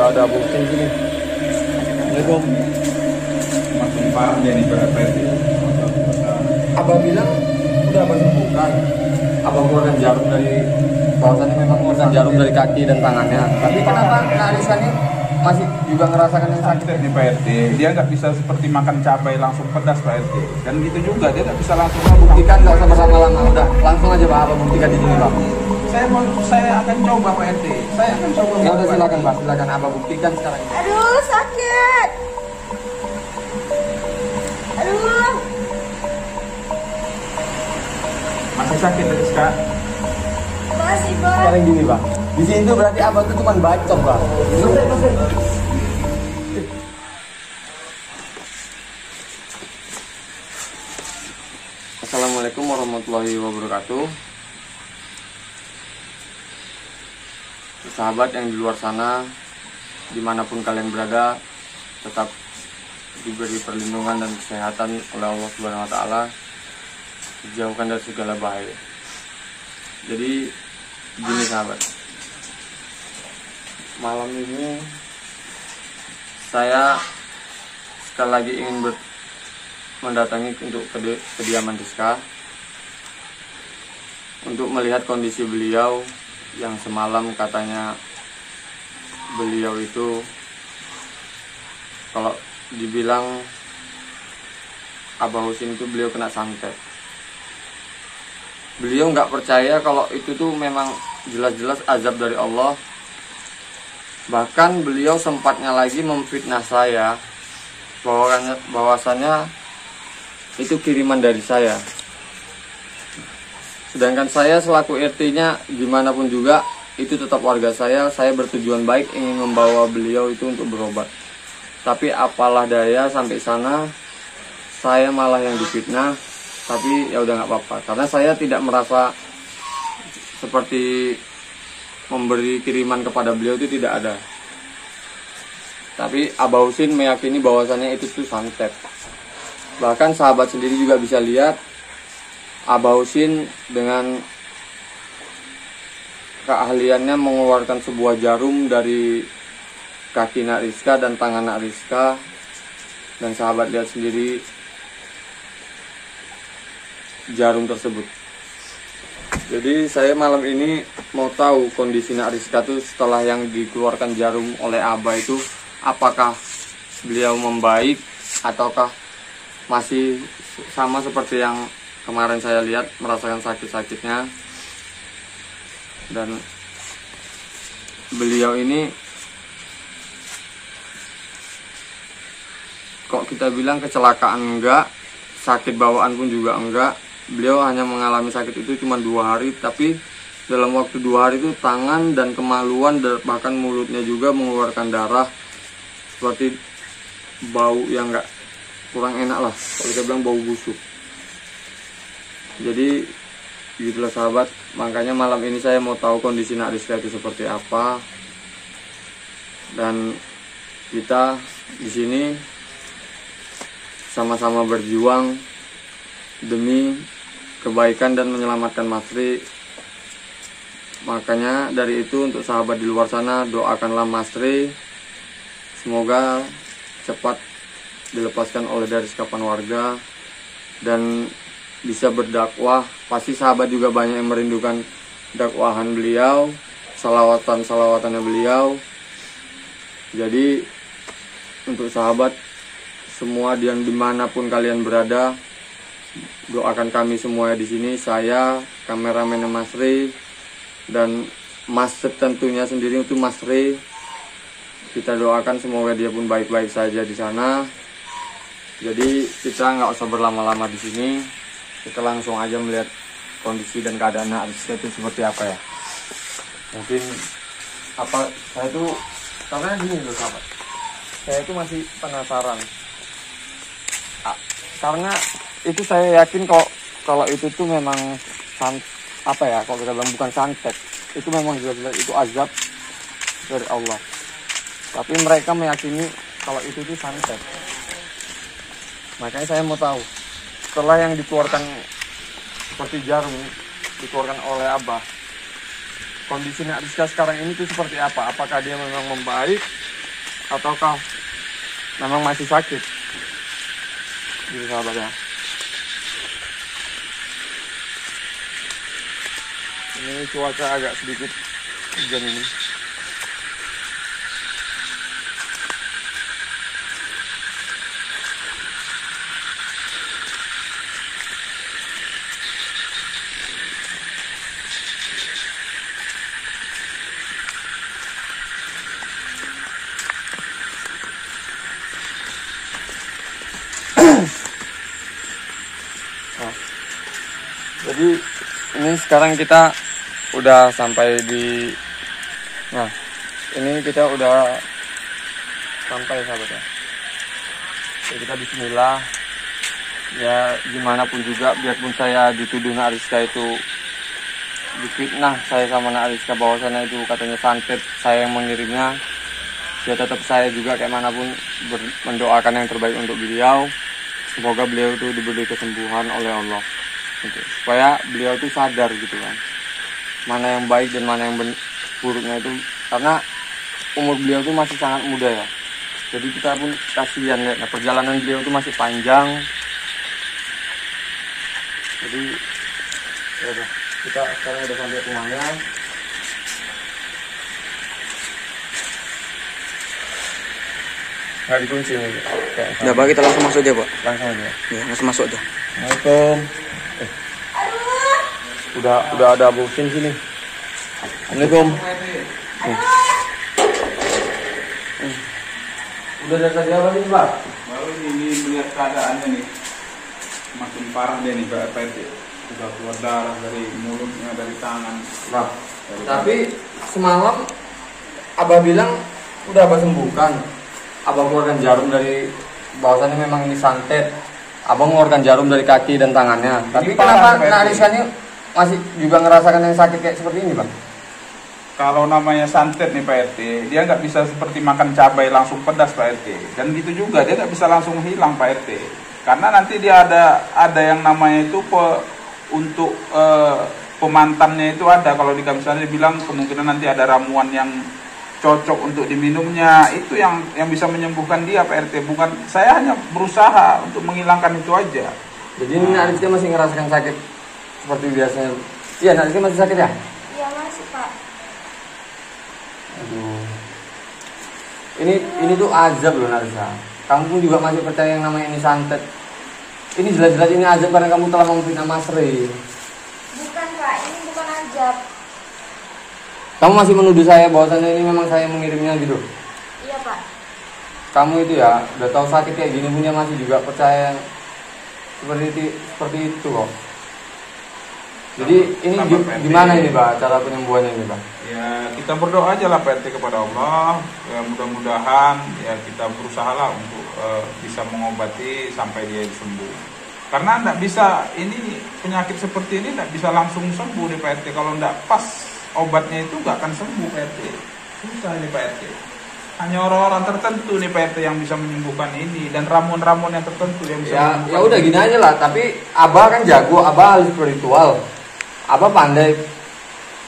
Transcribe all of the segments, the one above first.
ada bukti gini. Assalamualaikum. Makin parah dia nih Pak. Abah bilang udah abah sembuhkan. Abah keluarkan jarum dari bahwasannya memang keluarkan jarum dari kaki dan tangannya. Tapi kenapa Arisannya masih juga ngerasakan yang sakit? Sakit nih Pak RT, dia nggak bisa seperti makan cabai langsung pedas Pak RT. Dan gitu juga dia nggak bisa langsung Buktikan, nggak usah berlama-lama, udah langsung aja Pak, Abah buktikan di sini Pak. Saya akan coba Pak RT. Saya akan coba. Ya udah silakan Pak, silakan Abah buktikan sekarang. Aduh, sakit. Aduh. Masih sakit Rizka? Masih, Bang. Sekarang gini Pak, di sini tuh berarti Abah tuh cuma bacot Pak. Assalamualaikum warahmatullahi wabarakatuh. Sahabat yang di luar sana, dimanapun kalian berada, tetap diberi perlindungan dan kesehatan oleh Allah Subhanahu Wa Taala, dijauhkan dari segala bahaya. Jadi gini sahabat, malam ini saya sekali lagi ingin mendatangi untuk kediaman Rizka untuk melihat kondisi beliau yang semalam katanya beliau itu kalau dibilang Abah Husin itu beliau kena santet. Beliau nggak percaya kalau itu tuh memang jelas-jelas azab dari Allah. Bahkan beliau sempatnya lagi memfitnah saya bahwasannya itu kiriman dari saya. Sedangkan saya selaku RT-nya gimana pun juga itu tetap warga saya bertujuan baik ingin membawa beliau itu untuk berobat. Tapi apalah daya sampai sana saya malah yang difitnah. Tapi ya udah nggak apa-apa karena saya tidak merasa seperti memberi kiriman kepada beliau, itu tidak ada. Tapi Abah Husin meyakini bahwasannya itu tuh santet. Bahkan sahabat sendiri juga bisa lihat Abah Husin dengan keahliannya mengeluarkan sebuah jarum dari kaki Nak Rizka dan tangan Nak Rizka. Dan sahabat lihat sendiri jarum tersebut. Jadi saya malam ini mau tahu kondisi Nak Rizka itu setelah yang dikeluarkan jarum oleh Abah itu, apakah beliau membaik ataukah masih sama seperti yang kemarin saya lihat, merasakan sakit-sakitnya. Dan beliau ini kok kita bilang kecelakaan enggak, sakit bawaan pun juga enggak. Beliau hanya mengalami sakit itu cuma 2 hari, tapi dalam waktu 2 hari itu tangan dan kemaluan bahkan mulutnya juga mengeluarkan darah, seperti bau yang enggak kurang enak lah, kalau kita bilang bau busuk. Jadi gitulah sahabat, makanya malam ini saya mau tahu kondisi Nak Rizka itu seperti apa. Dan kita di sini sama-sama berjuang demi kebaikan dan menyelamatkan Masri. Makanya dari itu untuk sahabat di luar sana, doakanlah Masri semoga cepat dilepaskan oleh dari sekapan warga dan bisa berdakwah. Pasti sahabat juga banyak yang merindukan dakwahan beliau, salawatannya beliau. Jadi untuk sahabat semua yang dimanapun kalian berada, doakan kami semua di sini. Saya, kameramen Masri, dan Mas tentunya sendiri untuk Masri. Kita doakan semoga dia pun baik-baik saja di sana. Jadi kita nggak usah berlama-lama di sini, kita langsung aja melihat kondisi dan keadaan Nak Rizka itu seperti apa ya. Mungkin apa saya tuh karena gini loh sahabat, saya itu masih penasaran. Karena itu saya yakin kok kalau itu tuh memang apa ya, kalau kita bilang bukan santet, itu memang jelas-jelas itu azab dari Allah. Tapi mereka meyakini kalau itu tuh santet. Makanya saya mau tahu, setelah yang dikeluarkan seperti jarum dikeluarkan oleh Abah, kondisi Nak Rizka sekarang ini tuh seperti apa? Apakah dia memang membaik ataukah memang masih sakit? Gitu sahabat ya. Ini cuaca agak sedikit hujan ini. Jadi ini sekarang kita udah sampai di, nah ini kita udah sampai sahabat ya. Jadi kita bismillah. Ya gimana pun juga, biarpun saya dituduh Nak Rizka itu difitnah saya sama Nak Rizka bahwasannya itu katanya santet saya yang mengirimnya, ya tetap saya juga kayak manapun mendoakan yang terbaik untuk beliau. Semoga beliau itu diberi kesembuhan oleh Allah. Gitu. Supaya beliau itu sadar gitu kan, mana yang baik dan mana yang buruknya itu, karena umur beliau itu masih sangat muda ya. Jadi kita pun kasihan ya, perjalanan beliau itu masih panjang. Jadi ya udah, kita sekarang udah sampai rumahnya. Nggak dikunci nih. Udah Pak, kita langsung masuk aja Pak. Langsung aja. Ya, langsung masuk aja. Assalamualaikum. Udah ada bosin sini. Assalamualaikum. Udah dari tadi apa nih Pak? Baru ini melihat keadaannya nih, makin parah dia nih Pak RT. Sudah keluar darah dari mulutnya, dari tangan. Pak. Tapi semalam Abah bilang udah Abah sembuhkan. Abah keluarkan jarum dari, bahwasannya memang ini santet. Abah mengeluarkan jarum dari kaki dan tangannya. Tapi kenapa Nak Rizka ini masih juga ngerasakan yang sakit kayak seperti ini Bang? Kalau namanya santet nih Pak RT, dia nggak bisa seperti makan cabai langsung pedas Pak RT. Dan gitu juga dia nggak bisa langsung hilang Pak RT. Karena nanti dia ada yang namanya itu untuk pemantannya itu ada. Kalau di misalnya dibilang kemungkinan nanti ada ramuan yang cocok untuk diminumnya, itu yang bisa menyembuhkan dia Pak RT. Bukan, saya hanya berusaha untuk menghilangkan itu aja. Jadi Nak Rizka masih ngerasakan sakit seperti biasanya. Iya, Nak Rizka masih sakit ya? Iya masih Pak. Aduh. Ini tuh azab loh Nak Rizka. Kamu pun juga masih percaya yang namanya ini santet. Ini jelas-jelas ini azab karena kamu telah memfitnah Mas Rey. Bukan Pak, ini bukan ajab. Kamu masih menuduh saya bahwasannya ini memang saya mengirimnya gitu. Iya Pak. Kamu itu ya udah tahu sakit kayak gini punya masih juga percaya seperti itu kok. Jadi ini gimana ini Pak cara penyembuhannya ini Pak? Ya kita berdoa aja lah Pak RT kepada Allah. Ya, mudah-mudahan ya kita berusahalah untuk bisa mengobati sampai dia sembuh. Karena tidak bisa, ini penyakit seperti ini tidak bisa langsung sembuh nih Pak RT. Kalau tidak pas obatnya itu nggak akan sembuh Pak RT. Susah nih Pak RT. Hanya orang-orang tertentu nih Pak RT yang bisa menyembuhkan ini, dan ramuan-ramuan yang tertentu yang bisa menyembuhkan. Ya udah gini aja lah, tapi Abah kan jago, Abah ahli spiritual. Abah pandai.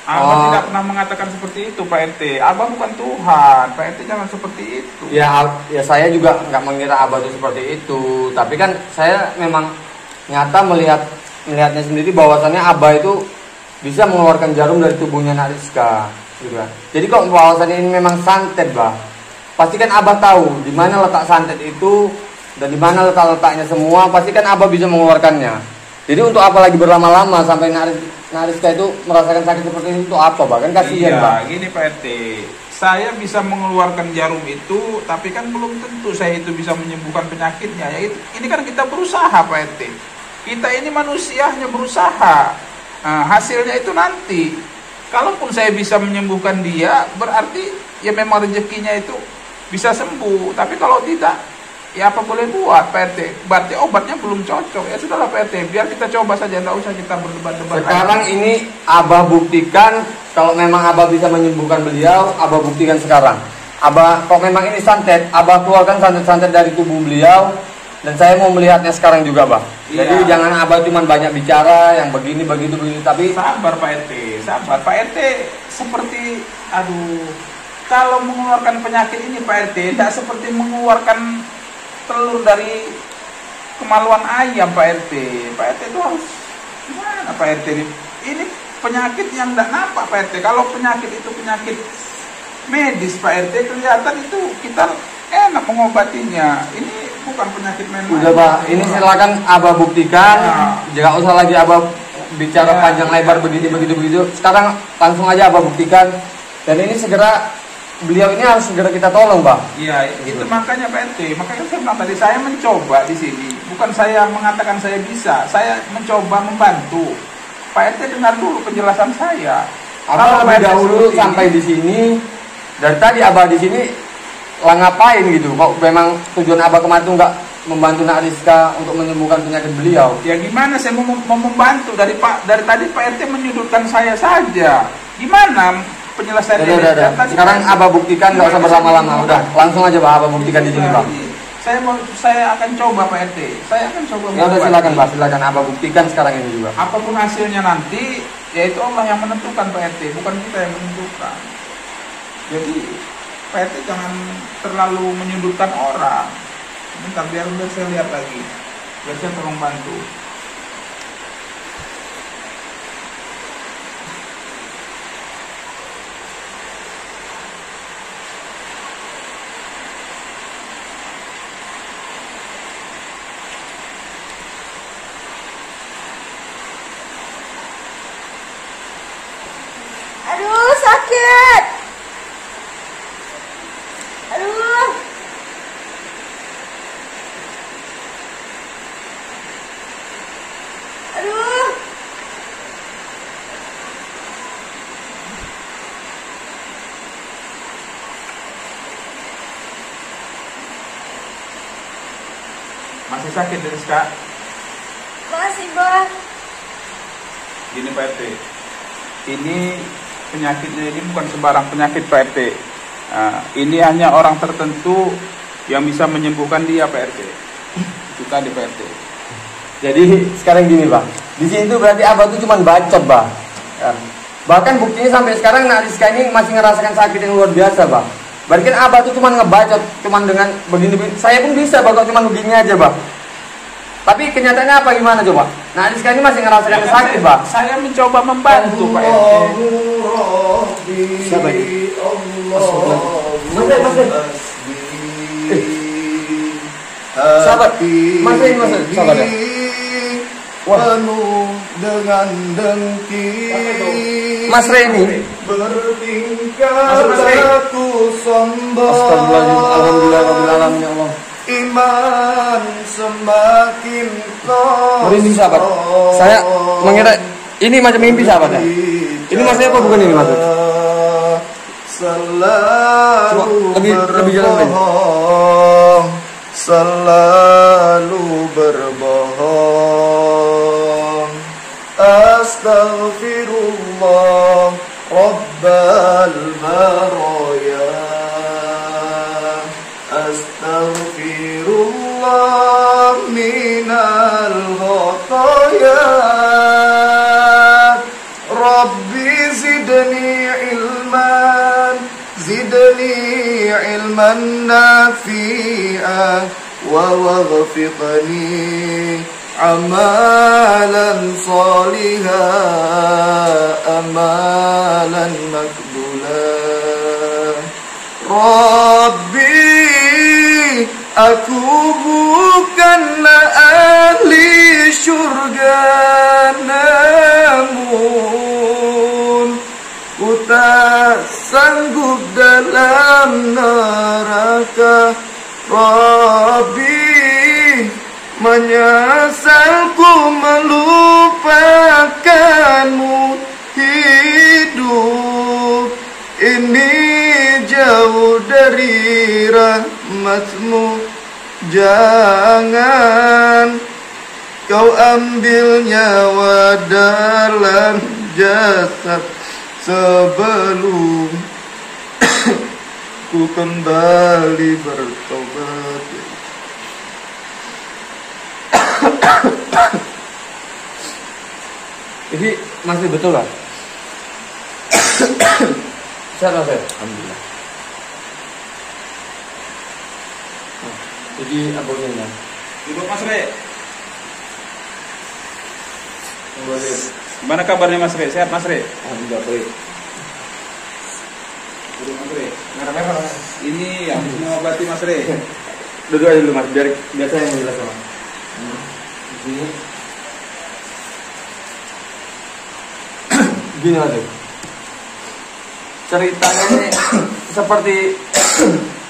Abah tidak pernah mengatakan seperti itu Pak RT. Abah bukan Tuhan, Pak RT jangan seperti itu. Ya saya juga nggak mengira Abah itu seperti itu. Tapi kan saya memang nyata melihatnya sendiri bahwasannya Abah itu bisa mengeluarkan jarum dari tubuhnya Nak Rizka, gitu kan. Jadi kok bahwasannya ini memang santet, Bah. Pasti kan Abah tahu di mana letak santet itu dan di mana letaknya semua. Pasti kan Abah bisa mengeluarkannya. Jadi untuk apa lagi berlama-lama sampai Nak Rizka itu merasakan sakit seperti ini, untuk apa Bah? Kan kasihan, iya, Bah. Gini Pak RT, saya bisa mengeluarkan jarum itu, tapi kan belum tentu saya itu bisa menyembuhkan penyakitnya. Ya, ini kan kita berusaha Pak RT. Kita ini manusia hanya berusaha. Nah, hasilnya itu nanti. Kalaupun saya bisa menyembuhkan dia, berarti ya memang rezekinya itu bisa sembuh. Tapi kalau tidak, ya apa boleh buat Pak RT. Berarti obatnya belum cocok. Ya sudahlah Pak RT, biar kita coba saja, tidak usah kita berdebat-debat. Sekarang ini Abah buktikan kalau memang Abah bisa menyembuhkan beliau, Abah buktikan sekarang. Abah, kalau memang ini santet, Abah keluarkan santet-santet dari tubuh beliau. Dan saya mau melihatnya sekarang juga, Bah. Iya. Jadi jangan Abah cuma banyak bicara yang begini begitu, tapi sabar Pak RT, sabar Pak RT. Seperti kalau mengeluarkan penyakit ini Pak RT tidak seperti mengeluarkan telur dari kemaluan ayam Pak RT. Pak RT itu harus gimana Pak RT ini? Ini penyakit yang tidak nampak Pak RT. Kalau penyakit itu penyakit medis Pak RT, kelihatan itu kita enak mengobatinya. Ini bukan penyakit main-main. Udah Pak, ini silakan Abah buktikan. Jangan usah lagi Abah bicara panjang lebar begini begitu. Sekarang langsung aja Abah buktikan. Dan ini segera beliau ini harus segera kita tolong, Bang. Iya, itu makanya Pak RT. Makanya saya bilang tadi saya mencoba di sini. Bukan saya mengatakan saya bisa, saya mencoba membantu. Pak RT dengar dulu penjelasan saya. Abah lebih dahulu sampai di sini. Dari tadi Abah di sini lah ngapain gitu? Kok memang tujuan Abah kemarin itu nggak membantu Nak Rizka untuk menyembuhkan penyakit beliau? Ya gimana saya mau membantu dari tadi Pak RT menyudutkan saya saja. Gimana penjelasan udah. Sekarang Abah buktikan, nggak usah berlama-lama. Udah, langsung aja Abah buktikan di sini, Bang. Saya akan coba Pak RT. Saya akan coba. Ya udah silakan Pak, silakan Abah buktikan sekarang ini juga. Apapun hasilnya nanti, yaitu Allah yang menentukan Pak RT, bukan kita yang menentukan. Jadi Pak RT jangan terlalu menyudutkan orang. Bentar biar saya lihat lagi. Biar saya tolong bantu. Aduh, sakit. Aduh. Aduh. Masih sakit Rizka? Masih, Bang. Gini Pak RT, ini penyakitnya ini bukan sembarang penyakit Pak RT. Ini hanya orang tertentu yang bisa menyembuhkan dia Pak RT. Itu tadi Pak RT. Jadi sekarang gini Bang, di sini tuh berarti Abah tuh cuma bacot Bang. Ya. Bahkan buktinya sampai sekarang Nak Rizka ini masih ngerasakan sakit yang luar biasa Bang. Berarti kan Abah tuh cuma ngebacot, cuma dengan begini. Saya pun bisa Bang, cuma begini aja Bang. Tapi kenyataannya apa gimana coba? Nah, Rizka ini masih ngerasakan sakit, Bang. Saya mencoba membantu, Pak RT. Siapa ini? Mas, sahabat, sahabat ya? Penuh dengan dengki. Mas Reni. Bertingkah laku sombong. Astagfirullahaladzim, alhamdulillah, ya Allah. Iman semakin kosong. Merinding sahabat. Saya mengira ini macam mimpi sahabat ya. Ini maksudnya apa bukan ini maksud? Selalu lebih jalan berbohong, selalu berbohong. Astaghfirullah Rabbal baraya. Astaghfirullah minal khataya. Rabbi zidni ilman nafi'ah wa waghfiqni amalan salihah amalan makbulah. Rabbi, aku bukanlah ahli syurga, namun ku tak sanggup dalam neraka. Rabbi, menyesalku melupakanmu. Hidup ini jauh dari rahmatmu. Jangan kau ambil nyawa dalam jasad sebelum ku kembali bertobat. Jadi masih betul lah. Sehat Mas. Alhamdulillah. Jadi abonennya. Duduk Mas Re. Boleh. Gimana kabarnya Mas Re? Sehat Mas Re? Alhamdulillah baik. Duduk Mas Re. Merah-merah. Ini yang mengobati Mas Re. Duduk aja dulu Mas, biar saya yang menjelaskan. Di sini. Gini Mas. Ceritanya ini seperti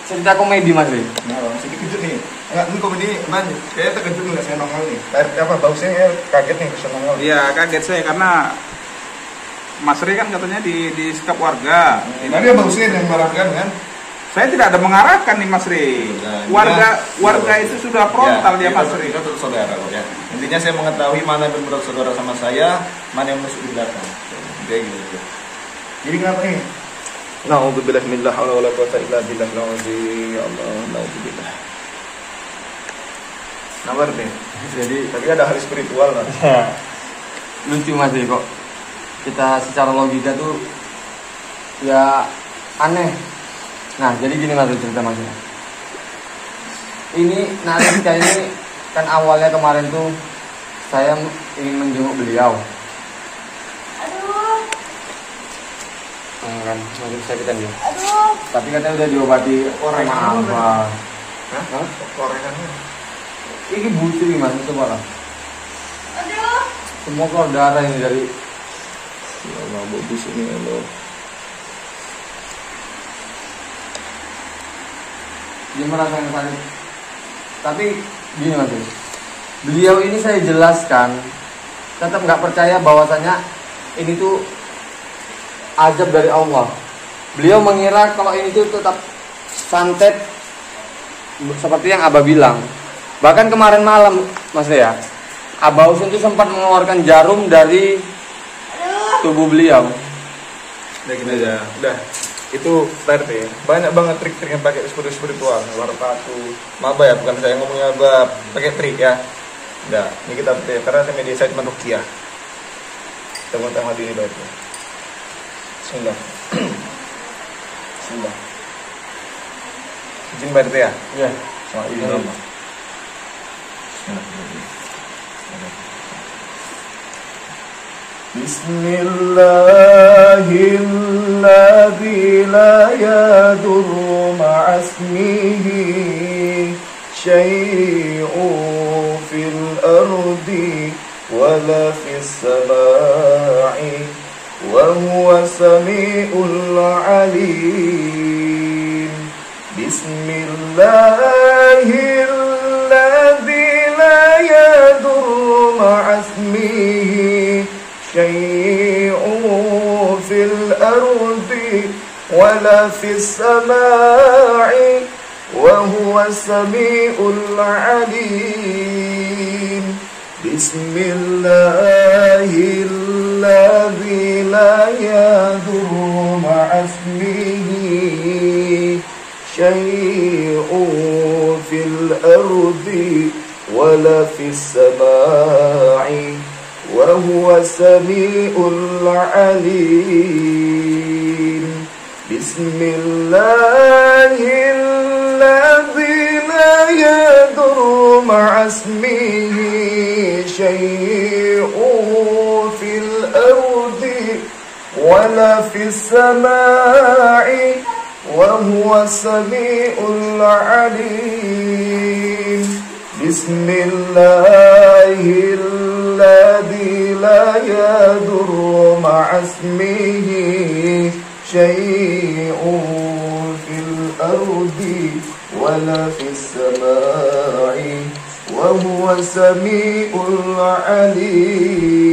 cerita komedi Mas. Nah, masih dikejut nih. Enggak, ini komedi banyak. Kayaknya terkejut nggak saya nongol nih. Apa bausnya kaget nih bisa nongol. Iya, kaget saya karena Mas Re kan katanya di sekap warga. Nah, dia bausnya yang marahkan kan? Saya tidak ada mengarahkan nih Mas Re. Warga itu sudah frontal dia Mas Re. Kita tetap saudara kok ya. Intinya saya mengetahui mana yang benar saudara sama saya, mana yang musuh di belakang. Kayak gitu. Jadi kenapa nih? Na'udzubillah min la haula wala quwwata illa billah ya Allah, na'udzubillah. Nabar deh. Jadi tapi ada hal spiritual lah. Lucu Mas kok. Kita secara logika tuh ya aneh. Nah, jadi gini Mas cerita Mas. Ini Narika ini kan awalnya kemarin tuh saya ingin menjenguk beliau. Aduh, Kan masih kesakitan dia. aduh. Tapi katanya udah diobati Orang sama apa? apa? Hah? Korengannya. Ini butuh nih Mas, coba lah. Aduh. Semua keluar darah ini dari Ya Allah, bagus ini ya Allah. dia merasakan sakit. Tapi gini Mas, beliau ini saya jelaskan tetap nggak percaya bahwasanya ini tuh azab dari Allah. Beliau mengira kalau ini tuh tetap santet seperti yang Abah bilang. Bahkan kemarin malam Mas ya, Abah Husin itu sempat mengeluarkan jarum dari tubuh beliau. Udah gini aja. Udah. Itu tadi banyak banget trik-trik yang pakai spiritual, warpatu, maba ya, bukan saya ngomongnya Abah pakai trik ya. Udah, ini kita karena saya media saya cuma ruqyah. Kita mau tahu ini baik. Bismillah. Bismillah. Izin Pak RT ya? Iya. Sama izin Iya. Allah. Bismillahilladzi la yadurru ma'a ismihi syai'un fil ardi wala fis samaa'i wa huwa sami'ul 'alim. Bismillahilladzi la yadurru ma'a ismihi syai'un fil ardi wala fis samaa'i wa huwa sami'ul 'alim. Bismillahilladzi la yadurru ma'a ismihi syai'un fil ardi wala fis samaa'i wa huwa sami'ul 'alim. Bismillahilladzi la yadurru ma'a ismihi syai'un fil ardi wala fis samaa'i wa huwa sami'ul 'alim. Bismillahilladzi la yadurru ma'a ismihi syai'un fil ardi wala fis samaa'i wa huwa sami'ul 'alim.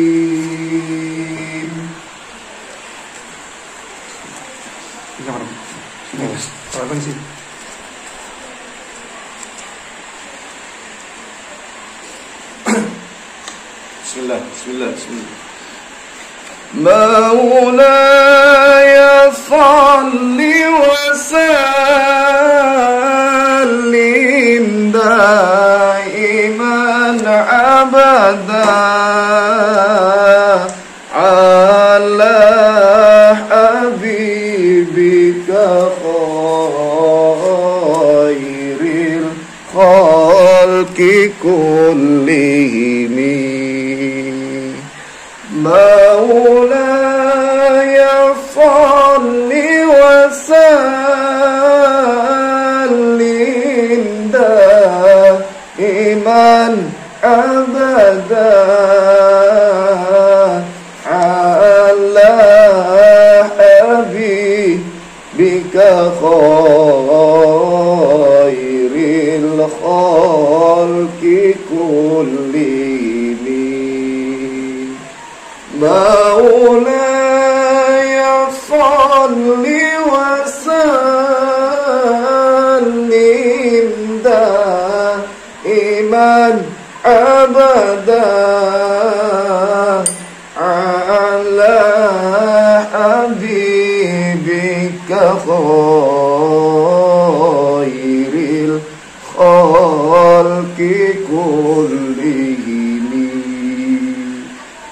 Bismillah, bismillah, bismillah. مولاي صل وسلم دائما أبدا على حبيبك خير الخلق كلهم مولاي صل وسلم دائما أبدا على حبيبك خير الخلق كلهم مولاي صل وسلم دائما أبدا على حبيبك خير الخلق كلهم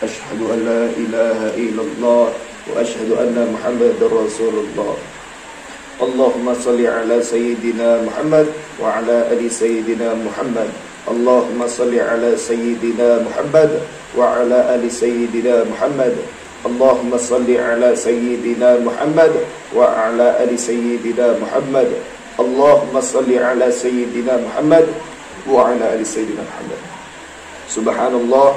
أشهد أن لا إله إلا الله وأشهد أن محمد رسول الله اللهم صل على سيدنا محمد وعلى آل سيدنا محمد اللهم صل على سيدنا محمد وعلى آل سيدنا محمد اللهم صل على سيدنا محمد وعلى آل سيدنا محمد اللهم صل على سيدنا محمد وعلى آل سيدنا محمد سبحان الله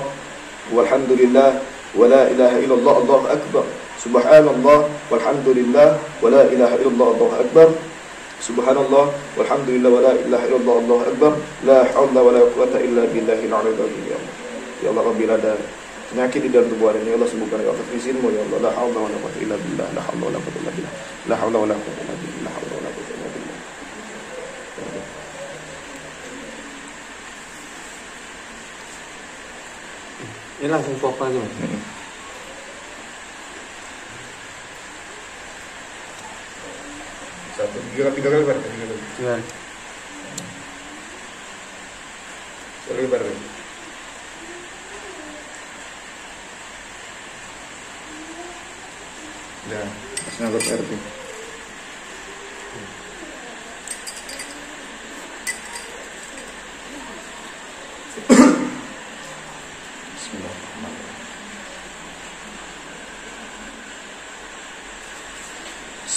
والحمد لله ولا إله إلا الله الله أكبر سبحان الله والحمد لله ولا إله إلا الله الله أكبر سبحان الله والحمد لله ولا إله إلا الله الله أكبر لا حول ولا قوة إلا بالله العلي العظيم ya Allah. Ya Allah, apabila ada penyakit di dalam tubuh ini, ya Allah sembuhkan ya Allah, izinmu ya Allah, la haula wala quwwata illa billah, la haula wala quwwata illa billah, la haula wala quwwata illa billah, la haula wala quwwata illa billah. Ini langsung swab aja Mas. Satu, tiga kali bareng, tiga kali. Ya. Sekali bareng. Ya, masih nangkep RT.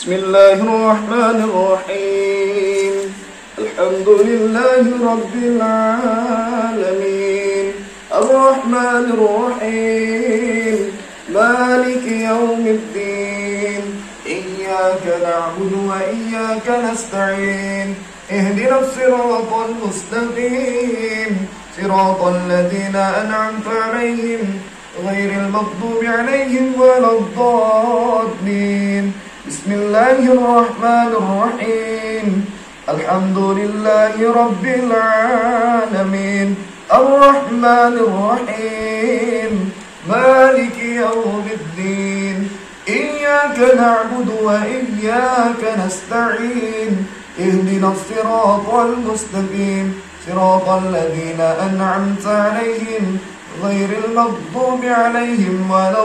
بسم الله الرحمن الرحيم الحمد لله رب العالمين الرحمن الرحيم مالك يوم الدين إياك نعبد وإياك نستعين اهدنا الصراط المستقيم صراط الذين أنعمت عليهم غير المغضوب عليهم ولا الضالين بسم الله الرحمن الرحيم الحمد لله رب العالمين الرحمن الرحيم مالك يوم الدين إياك نعبد وإياك نستعين اهدنا الصراط المستقيم صراط الذين أنعمت عليهم غير المغضوب عليهم ولا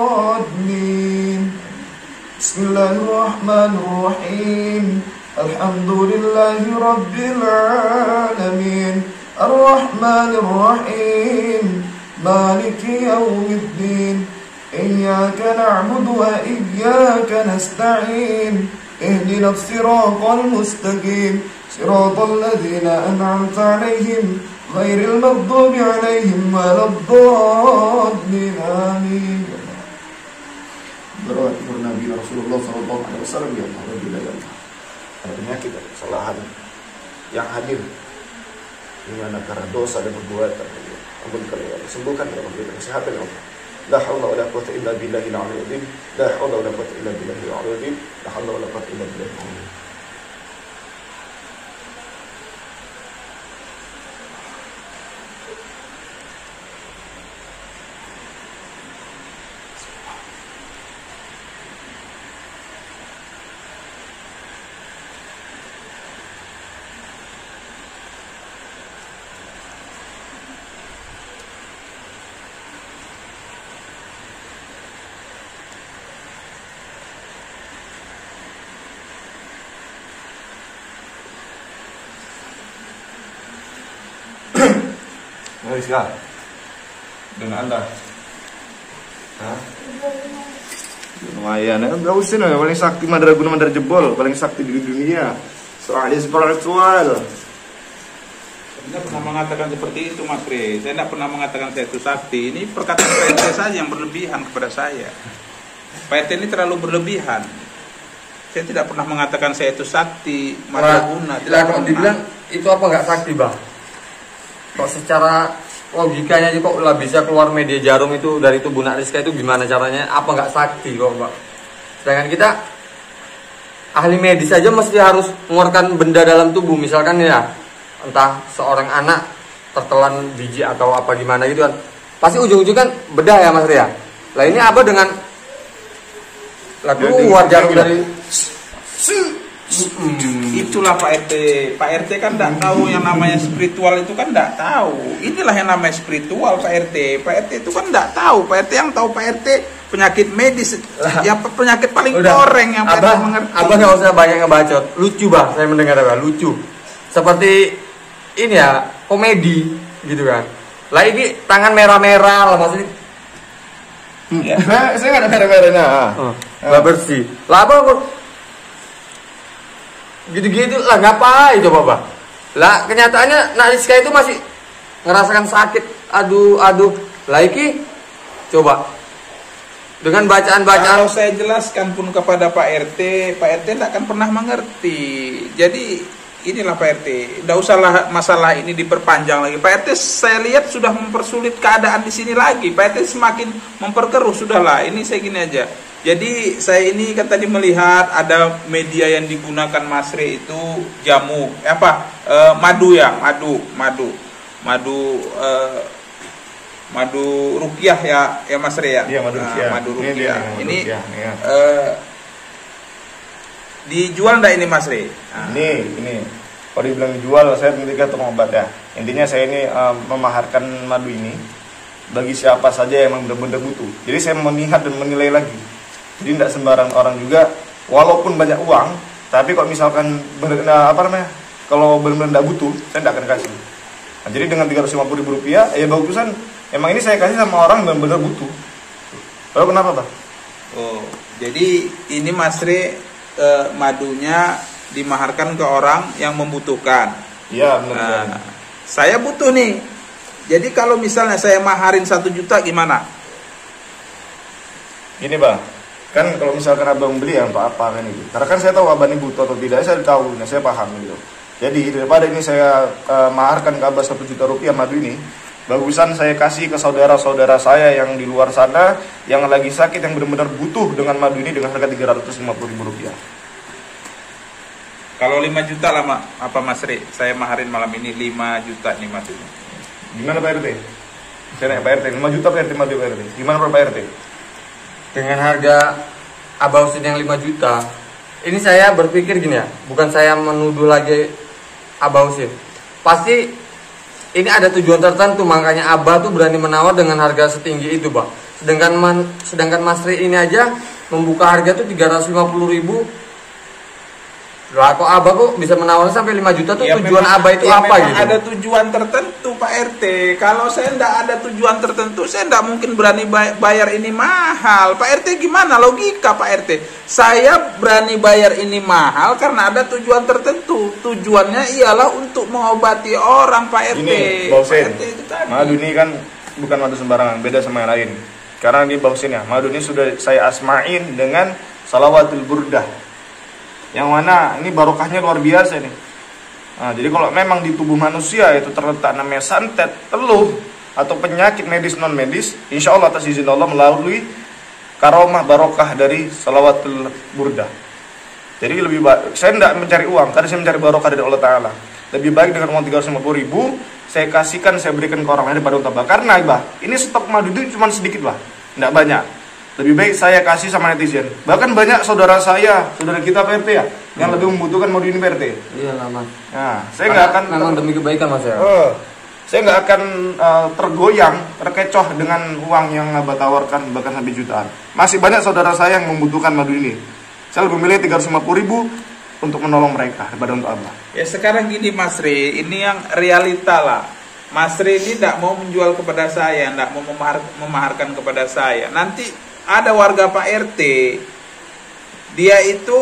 الضالين بسم الله الرحمن الرحيم الحمد لله رب العالمين الرحمن الرحيم مالك يوم الدين إياك نعبد وإياك نستعين اهدنا الصراط المستقيم صراط الذين أنعمت عليهم غير المغضوب عليهم ولا الضالين آمين Berwakil Nabi Rasulullah SAW ya Allah, bila ada penyakit, ada kesalahan yang hadir di mana karena dosa dan perbuatan, ampunikan ya Allah, sembuhkan ya Allah, berikan kesehatan ya Allah. La haula wala quwwata illa billahil aliyyil azim. La haula wala quwwata illa billahil aliyyil azim. La haula wala quwwata illa billahil aliyyil azim. Rizka, dengan Anda. Hah? Lumayan, nggak usah nih, paling sakti Madraguna Mandar Jebol, paling sakti di dunia. Soalnya spiritual. Saya pernah mengatakan seperti itu, Mas Re. Saya tidak pernah mengatakan saya itu sakti. Ini perkataan Pak RT saja yang berlebihan kepada saya. Pak RT ini terlalu berlebihan. Saya tidak pernah mengatakan saya itu sakti, Madraguna. Tidak Kalau pernah. dibilang itu apa nggak sakti, Bang? Kok secara logikanya aja kok lah bisa keluar media jarum itu dari tubuh Nak Rizka itu gimana caranya? Apa nggak sakti kok, Pak? Sedangkan kita ahli medis saja mesti harus mengeluarkan benda dalam tubuh, misalkan ya entah seorang anak tertelan biji atau apa gimana gitu kan, pasti ujung-ujung kan bedah ya Mas Ria. Lah ini apa dengan lah keluar jarum dari Itulah Pak RT. Pak RT kan tidak tahu yang namanya spiritual itu kan tidak tahu. Inilah yang namanya spiritual Pak RT. Pak RT itu kan tidak tahu. Pak RT yang tahu Pak RT penyakit medis, yang penyakit paling koreng yang Pak RT mengerti. Abah nggak usah banyak ngebacot. Lucu Bang, saya mendengar Abah lucu. Seperti ini ya komedi gitu kan. Lah ini tangan merah-merah lah maksudnya. Saya nggak ada merah-merahnya. Lah bersih. Lah apa kok gitu-gitu lah ngapain coba Pak? Lah kenyataannya Nak Rizka itu masih ngerasakan sakit. Aduh. Lah iki coba dengan bacaan-bacaan Kalau saya jelaskan pun kepada Pak RT tidak akan pernah mengerti. Jadi inilah Pak RT, tidak usahlah masalah ini diperpanjang lagi. Pak RT saya lihat sudah mempersulit keadaan di sini lagi. Pak RT semakin memperkeruh, sudahlah. Ini saya gini aja. Jadi saya ini kan tadi melihat ada media yang digunakan Mas Re itu jamu, madu ya, madu ruqyah ya Mas Re ya. Iya, madu ruqyah. Madu ruqyah. Ini ya. dijual enggak ini Mas Re? Ini. Kalau dibilang dijual, saya mengerti tukang obat ya. Intinya saya ini memaharkan madu ini bagi siapa saja yang memang benar-benar butuh. Jadi saya melihat dan menilai lagi. Jadi tidak sembarang orang juga, walaupun banyak uang, tapi kok misalkan kalau benar-benar tidak butuh, saya tidak akan kasih. Nah, jadi dengan Rp350.000, ya bagusan, emang ini saya kasih sama orang yang benar-benar butuh. Lalu kenapa Pak? Oh, jadi ini Mas Re madunya dimaharkan ke orang yang membutuhkan. Iya benar. Saya butuh nih. Jadi kalau misalnya saya maharin 1 juta gimana? Gini Pak. Kan kalau misalkan abang beli ya untuk apa kan itu? Karena kan saya tahu abang ini butuh atau tidak, saya tahu, saya paham gitu. Jadi daripada ini saya maharkan ke abang 1 juta rupiah madu ini, bagusan saya kasih ke saudara-saudara saya yang di luar sana yang lagi sakit yang benar-benar butuh dengan madu ini dengan harga Rp350.000. Kalau 5 juta lah apa Mas Re? Saya maharin malam ini 5 juta nih madunya. Gimana Pak RT? Saya nanya Pak RT, 5 juta Pak RT madu Pak RT. Gimana Pak RT? dengan harga Abah Husin yang 5 juta. Ini saya berpikir gini ya, bukan saya menuduh lagi Abah Husin. Pasti ini ada tujuan tertentu, makanya Abah tuh berani menawar dengan harga setinggi itu, Pak. Sedangkan Mas Ri ini aja membuka harga tuh 350.000. Lah kok Abah kok bisa menawarkan sampai 5 juta tuh ya, tujuan memang, Abah itu ya apa gitu? Ada tujuan tertentu Pak RT. Kalau saya enggak ada tujuan tertentu, saya enggak mungkin berani bayar ini mahal. Pak RT gimana logika Pak RT? Saya berani bayar ini mahal karena ada tujuan tertentu. Tujuannya ialah untuk mengobati orang Pak RT. Ini Bausin, madu ini kan bukan madu sembarangan, beda sama yang lain. Karena ini Bausin ya, madu ini sudah saya asmain dengan salawatul burdah. Yang mana ini barokahnya luar biasa nih. Nah, jadi kalau memang di tubuh manusia itu terletak namanya santet, teluh atau penyakit medis non medis, insya Allah atas izin Allah melalui karomah barokah dari salawatul burdah. Jadi lebih baik, saya tidak mencari uang, karena saya mencari barokah dari Allah Taala. Lebih baik dengan uang 350.000 saya kasihkan, saya berikan ke orang lain daripada untuk Abah. Karena Abah, ini stok madu itu cuma sedikit Bah, tidak banyak. Lebih baik saya kasih sama netizen. Bahkan banyak saudara saya, saudara kita PRT ya, yang lebih membutuhkan madu ini PRT. Iya lah Mas. Nah, saya nggak akan memang demi kebaikan Mas ya. Saya nggak akan tergoyang, terkecoh dengan uang yang Abah tawarkan bahkan sampai jutaan. Masih banyak saudara saya yang membutuhkan madu ini. Saya lebih memilih 350.000 untuk menolong mereka daripada untuk Abah. Ya sekarang gini Mas Ri, ini yang realita lah. Masri ini tidak mau menjual kepada saya, tidak mau memaharkan kepada saya. Nanti ada warga Pak RT, dia itu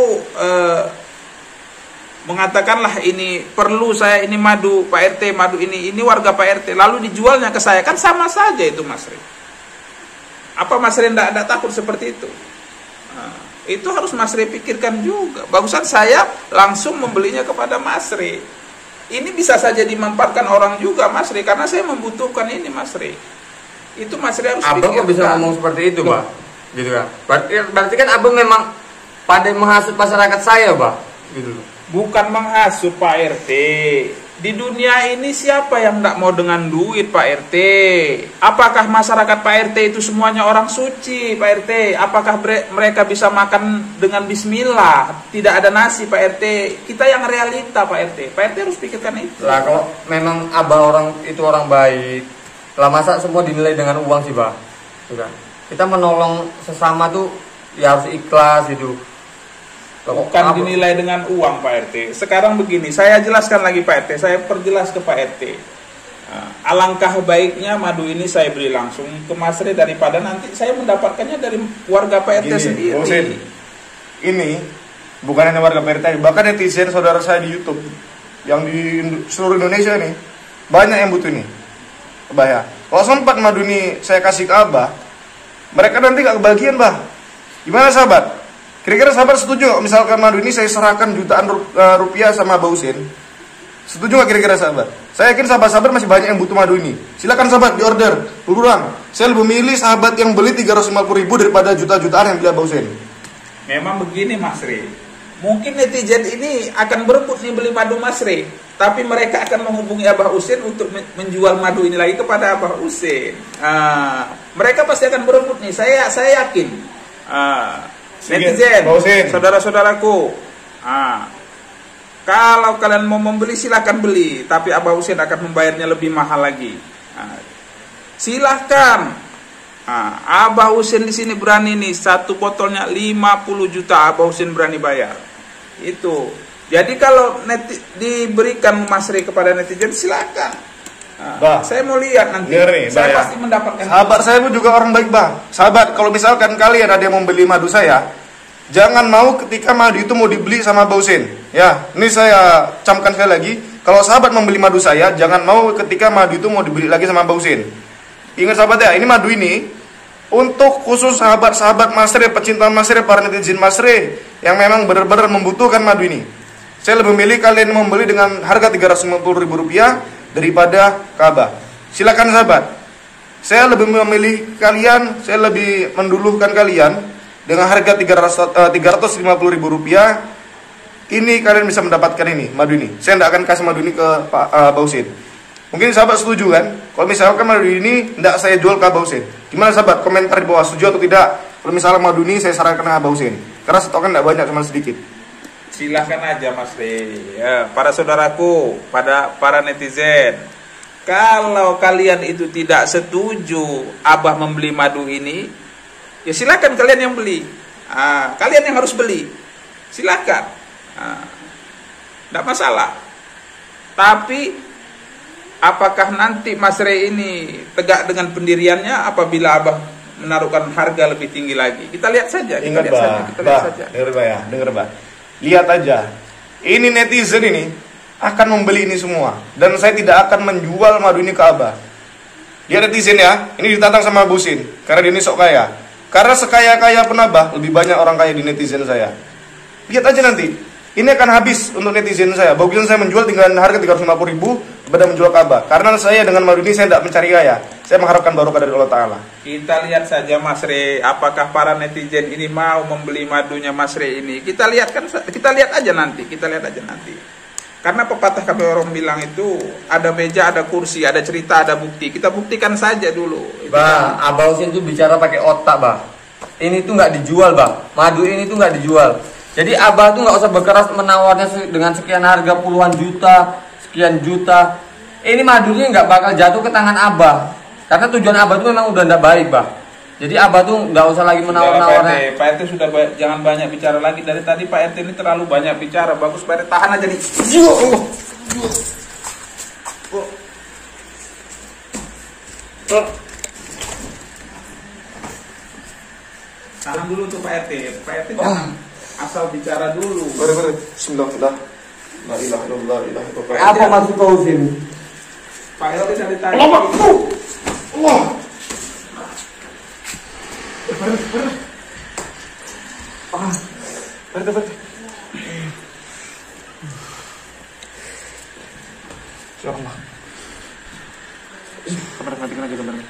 mengatakanlah ini perlu saya, ini madu Pak RT, madu ini warga Pak RT, lalu dijualnya ke saya, kan sama saja itu Masri. Apa Masri tidak takut seperti itu? Nah, itu harus Masri pikirkan juga. Bagusan saya langsung membelinya kepada Masri. Ini bisa saja dimanfaatkan orang juga Masri, karena saya membutuhkan ini Masri. Itu Masri harus Abang pikirkan. kok bisa ngomong seperti itu, Pak? Gitu kan? Berarti kan abang memang pandai menghasut masyarakat saya, Pak. Gitu loh. Bukan menghasut Pak RT. Di dunia ini siapa yang tidak mau dengan duit Pak RT? Apakah masyarakat Pak RT itu semuanya orang suci Pak RT? Apakah mereka bisa makan dengan bismillah? Tidak ada nasi Pak RT. Kita yang realita Pak RT. Pak RT harus pikirkan itu. Lah kalau memang abah orang itu orang baik, lah masa semua dinilai dengan uang sih, Pak? Gitu kan? Kita menolong sesama tuh ya harus ikhlas gitu. Bukan dinilai dengan uang Pak RT. Sekarang begini, saya jelaskan lagi Pak RT. Saya perjelas ke Pak RT. Alangkah baiknya madu ini saya beli langsung ke Masri daripada nanti saya mendapatkannya dari warga Pak RT sendiri. Bosen. Ini bukan hanya warga Pak RT, bahkan netizen saudara saya di YouTube yang di seluruh Indonesia nih banyak yang butuh ini. Abah ya. Kalau sempat madu ini saya kasih ke Abah, mereka nanti gak kebagian, Bah. Gimana sahabat? Kira-kira sahabat setuju gak misalkan madu ini saya serahkan jutaan rupiah sama Abah Husin? Setuju gak kira-kira sahabat? Saya yakin sahabat-sahabat masih banyak yang butuh madu ini. Silakan sahabat di order, buruan. Saya lebih milih sahabat yang beli 350.000 daripada juta-jutaan yang beli Abah Husin. Memang begini Mas Ri. Mungkin netizen ini akan berebut nih beli madu Mas Ri, tapi mereka akan menghubungi Abah Husin untuk menjual madu ini lagi kepada Abah Husin. Mereka pasti akan berebut nih. Saya yakin. Netizen, saudara-saudaraku, kalau kalian mau membeli silakan beli, tapi Abah Husin akan membayarnya lebih mahal lagi. Silahkan. Abah Husin di sini berani nih, satu botolnya 50 juta Abah Husin berani bayar. Itu. Jadi kalau diberikan Mas Ri kepada netizen silakan. Bah, saya mau lihat nanti. Saya pasti mendapatkan. Sahabat saya pun juga orang baik, Bah. Sahabat, kalau misalkan kalian ada yang membeli madu saya, jangan mau ketika madu itu mau dibeli sama Abah Husin. Ya, ini saya camkan sekali lagi. Kalau sahabat membeli madu saya, jangan mau ketika madu itu mau dibeli lagi sama Abah Husin. Ingat sahabat ya, ini madu ini untuk khusus sahabat-sahabat Mas Ri, pecinta Mas Ri, para netizen Mas Ri yang memang benar-benar membutuhkan madu ini. Saya lebih milih kalian membeli dengan harga Rp350.000 daripada Ka'bah. Silakan sahabat. Saya lebih memilih kalian, saya lebih mendulukan kalian dengan harga Rp350.000. Ini kalian bisa mendapatkan ini, madu ini. Saya tidak akan kasih madu ini ke Pak Abah Husin. Mungkin sahabat setuju kan? Kalau misalkan madu ini tidak saya jual ke Abah Husin. Gimana sahabat? Komentar di bawah, setuju atau tidak? Kalau misalnya madu ini saya sarankan ke Abah Husin. Karena stoknya tidak banyak, cuma sedikit. Silahkan aja Mas Ri. Ya, para saudaraku, para netizen, kalau kalian itu tidak setuju Abah membeli madu ini, ya silakan kalian yang beli. Kalian yang harus beli. Silakan. Tidak masalah. Tapi apakah nanti Mas Ri ini tegak dengan pendiriannya apabila Abah menaruhkan harga lebih tinggi lagi? Kita lihat saja. Ingat, Bah. Dengar, Bah ya. Dengar, Bah. Lihat aja, ini netizen ini akan membeli ini semua, dan saya tidak akan menjual madu ini ke Abah. Dia netizen ya, ini ditantang sama Abah Husin, karena dia ini sok kaya. Karena sekaya-kaya pun Abah, lebih banyak orang kaya di netizen saya. Lihat aja nanti, ini akan habis untuk netizen saya. Bagusan saya menjual dengan harga Rp350.000 daripada menjual ke Abah. Karena saya dengan madu ini saya tidak mencari kaya, saya mengharapkan barokah dari Allah Ta'ala. Kita lihat saja Mas Ri, apakah para netizen ini mau membeli madunya Mas Ri ini. Kita lihat aja nanti. Karena pepatah kami orang bilang itu ada meja, ada kursi, ada cerita, ada bukti. Kita buktikan saja dulu. Bah, Abah Husin tuh bicara pakai otak, Bah. Ini tuh nggak dijual, Bah. Madu ini tuh nggak dijual. Jadi Abah tuh nggak usah berkeras menawarnya dengan sekian harga puluhan juta, sekian juta. Ini madunya nggak bakal jatuh ke tangan Abah. Karena tujuan Abah itu memang udah nggak baik, Bah. Jadi Abah tuh nggak usah lagi menawar-nawarnya. Pak RT sudah jangan banyak bicara lagi. Dari tadi Pak RT ini terlalu banyak bicara. Bagus Pak RT tahan aja nih. Salam dulu tuh Pak RT. Pak RT jangan asal bicara dulu. Mari. Bismillah. La ilaha illallah, la ilaha illallah. Apa maksud kau sini? Pak RT dari tadi. Allah. Berhenti. Ya Allah. Kamera matikan aja kameranya.